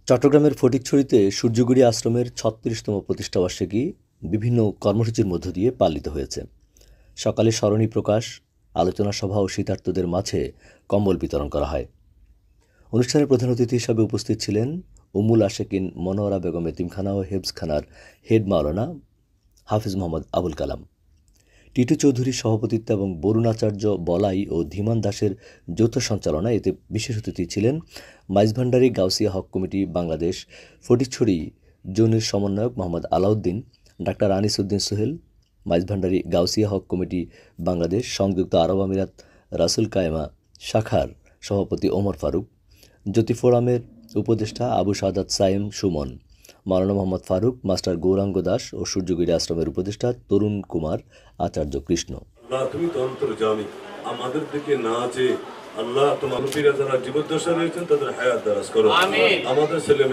চট্টগ্রামের ফটিকছড়িতে সূর্যগুড়ি আশ্রমের ৩৬তম প্রতিষ্ঠাবার্ষিকী বিভিন্ন কর্মসূচির মধ্য দিয়ে পালিত হয়েছে। সকালে স্মরণী প্রকাশ, আলোচনা সভা ও শীতার্তদের মাঝে কম্বল বিতরণ করা হয়। অনুষ্ঠানে প্রধান অতিথি হিসাবে উপস্থিত ছিলেন উম্মুল আশেকিন মনোয়ারা বেগম এতিমখানা ও হেফজখানার হেড মাওলানা হাফিজ মোহাম্মদ আবুল কালাম। টিটু চৌধুরীর সভাপতিত্বে এবং বরুণাচার্য বলাই ও ধীমান দাসের যৌথ সঞ্চালনায় এতে বিশেষ অতিথি ছিলেন মাইজভান্ডারী গাউসিয়া হক কমিটি বাংলাদেশ ফটিকছড়ি জোনের সমন্বয়ক Mohammad Alauddin, doctor Anis Uddin Sohel, Maizbhandari Gausia hoc committee Bangladesh সংযুক্ত আরব আমিরাত রাসুল কায়েমা শাখার সভাপতি ওমর ফারুক, জ্যোতি ফোরামের উপদেষ্টা আবু সাদাত সাইম সুমন, মাওলানা মোহাম্মদ ফারুক, মাস্টার গৌরাঙ্গ দাস ও সূর্যগুড়ি আশ্রমের উপদেষ্টা তরুণ কুমার আচার্য কৃষ্ণ। আল্লাহ তুমি তো অন্তর্যামী, আমাদের দিকে না চেয়ে আল্লাহ তোমার যারা জীবদ্দশা রয়েছেন তাদের হায়াত দারাজ করো। আমাদের ছেলে